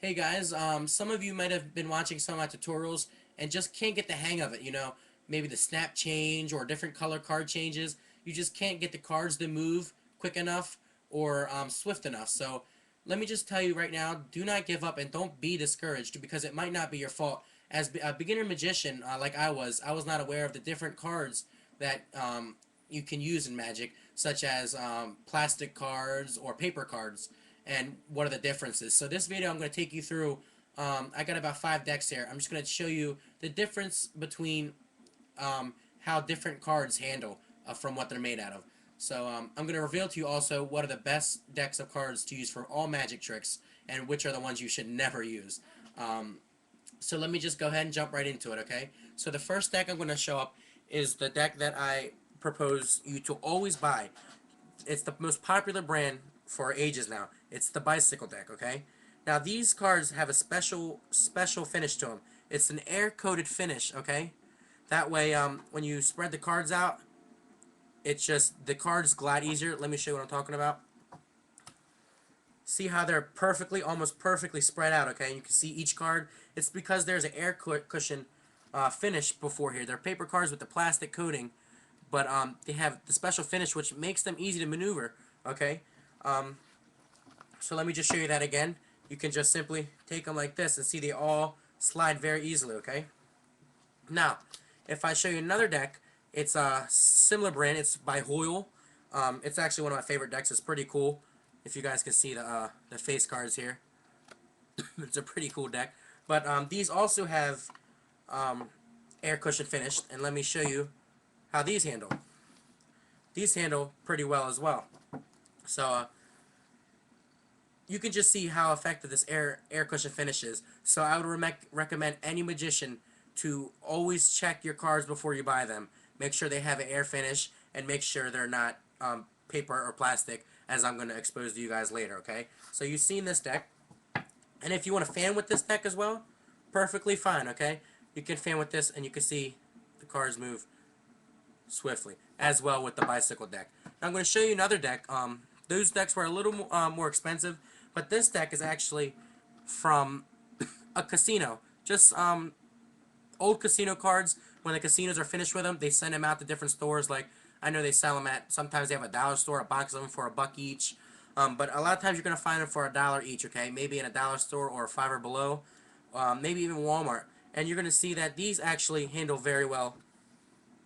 Hey guys, some of you might have been watching some of my tutorials and just can't get the hang of it. Maybe the snap change or different color card changes. You just can't get the cards to move quick enough or swift enough. So let me just tell you right now, do not give up and don't be discouraged because it might not be your fault. As a beginner magician, like I was not aware of the different cards that you can use in Magic, such as plastic cards or paper cards, and what are the differences. So this video I'm going to take you through. I got about 5 decks here. I'm just going to show you the difference between how different cards handle from what they're made out of. So I'm going to reveal to you also what are the best decks of cards to use for all magic tricks and which are the ones you should never use. So let me just go ahead and jump right into it, okay? So the first deck I'm going to show up is the deck that I propose you to always buy. It's the most popular brand for ages now. It's the bicycle deck, okay? Now these cards have a special finish to them. It's an air coated finish, okay? That way, when you spread the cards out, it's just the cards glide easier. Let me show you what I'm talking about. See how they're perfectly, almost perfectly spread out, okay? You can see each card. It's because there's an air cushion finish before here. They're paper cards with the plastic coating, but they have the special finish which makes them easy to maneuver, okay? So let me just show you that again. You can just simply take them like this and see they all slide very easily, okay? Now, if I show you another deck, it's a similar brand. It's by Hoyle. It's actually one of my favorite decks. It's pretty cool. If you guys can see the face cards here. It's a pretty cool deck. But these also have air cushion finished. And let me show you how these handle. These handle pretty well as well. So you can just see how effective this air cushion finish is. So I would recommend any magician to always check your cards before you buy them. Make sure they have an air finish and make sure they're not paper or plastic, as I'm going to expose to you guys later, okay? So you've seen this deck. And if you want to fan with this deck as well, perfectly fine, okay? You can fan with this and you can see the cards move swiftly, as well with the bicycle deck. Now I'm going to show you another deck. Those decks were a little more expensive, but this deck is actually from a casino. Just old casino cards. When the casinos are finished with them, they send them out to different stores. Like, I know they sell them at, sometimes they have a dollar store, a box of them for $1 each. But a lot of times you're going to find them for $1 each, okay? Maybe in a dollar store or a 5 or below. Maybe even Walmart. And you're going to see that these actually handle very well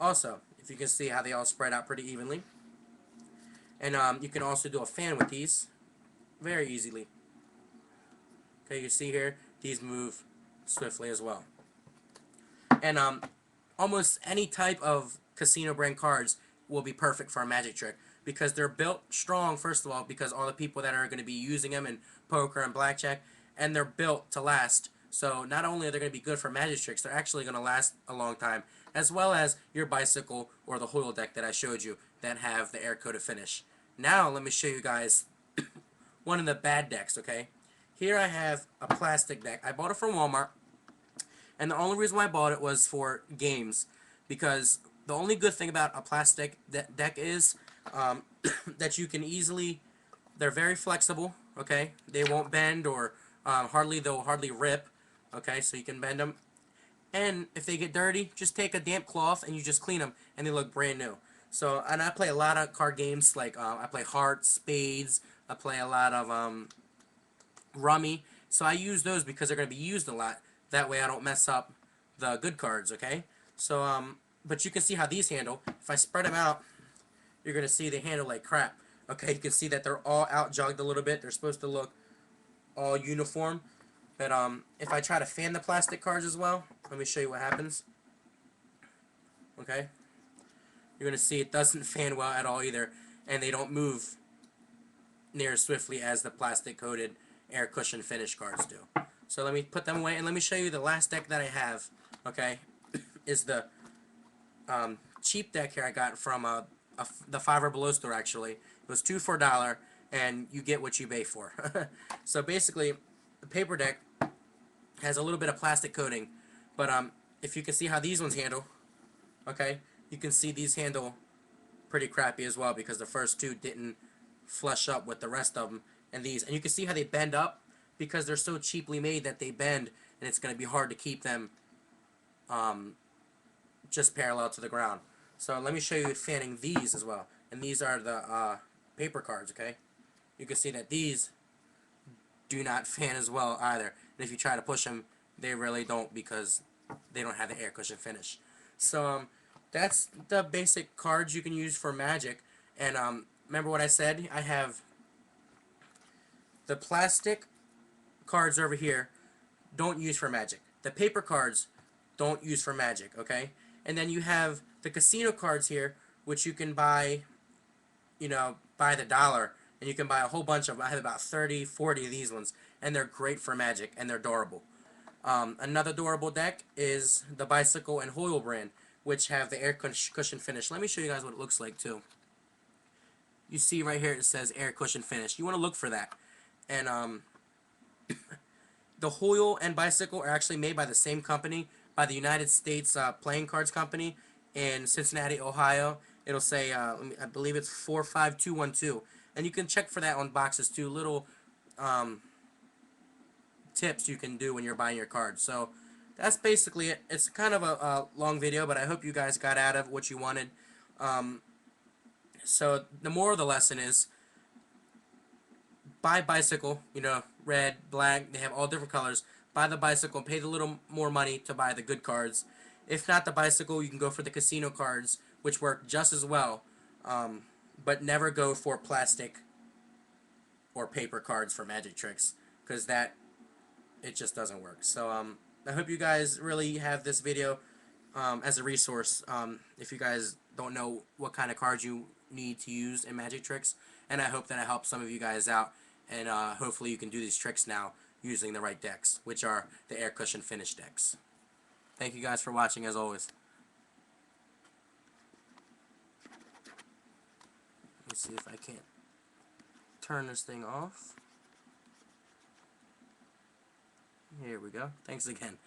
also. If you can see how they all spread out pretty evenly. And you can also do a fan with these very easily. Okay, you see here, these move swiftly as well. And almost any type of casino brand cards will be perfect for a magic trick because they're built strong, first of all, because all the people that are going to be using them in poker and blackjack, and they're built to last. So not only are they going to be good for magic tricks, they're actually going to last a long time, as well as your bicycle or the Hoyle deck that I showed you that have the air-coated finish. Now let me show you guys one of the bad decks, okay? Here I have a plastic deck. I bought it from Walmart. And the only reason why I bought it was for games. Because the only good thing about a plastic deck is that you can easily... They're very flexible, okay? They won't bend or they'll hardly rip, okay? So you can bend them. And if they get dirty, just take a damp cloth and you just clean them and they look brand new. So, and I play a lot of card games, like I play hearts, spades, I play a lot of rummy. So I use those because they're going to be used a lot. That way I don't mess up the good cards, okay? So, but you can see how these handle. If I spread them out, you're going to see they handle like crap. Okay, you can see that they're all out jogged a little bit. They're supposed to look all uniform. But if I try to fan the plastic cards as well, let me show you what happens. Okay? You're going to see it doesn't fan well at all either. And they don't move near as swiftly as the plastic coated air cushion finish cards do. So let me put them away and let me show you the last deck that I have. Okay, is the cheap deck here I got from the 5 or below store actually. It was 2 for $1 and you get what you pay for. So basically the paper deck has a little bit of plastic coating, but if you can see how these ones handle, okay, you can see these handle pretty crappy as well because the first two didn't flush up with the rest of them, and you can see how they bend up. because they're so cheaply made that they bend, and it's going to be hard to keep them just parallel to the ground. So let me show you fanning these as well. And these are the paper cards, okay? You can see that these do not fan as well either. And if you try to push them, they really don't, because they don't have the air cushion finish. So that's the basic cards you can use for Magic. And remember what I said? I have the plastic cards over here, don't use for Magic. The paper cards, don't use for Magic, okay? And then you have the casino cards here, which you can buy, by the dollar, and you can buy a whole bunch of them. I have about 30, 40 of these ones, and they're great for Magic, and they're durable. Another durable deck is the Bicycle and Hoyle brand, which have the air cushion finish. Let me show you guys what it looks like, too. You see right here it says air cushion finish. You want to look for that. And the Hoyle and Bicycle are actually made by the same company, by the United States Playing Cards Company in Cincinnati, Ohio. It'll say, I believe it's 45212. And you can check for that on boxes too. Little tips you can do when you're buying your cards. So that's basically it. It's kind of a long video, but I hope you guys got out of what you wanted. So the moral of the lesson is, buy Bicycle, red, black, they have all different colors. Buy the Bicycle, pay the little more money to buy the good cards. If not the Bicycle, you can go for the casino cards, which work just as well. But never go for plastic or paper cards for magic tricks, because it just doesn't work. So I hope you guys really have this video as a resource if you guys don't know what kind of cards you need to use in magic tricks. And I hope that I helped some of you guys out, and hopefully you can do these tricks now using the right decks, which are the air cushion finish decks. Thank you guys for watching, as always. Let me see if I can't turn this thing off. Here we go. Thanks again.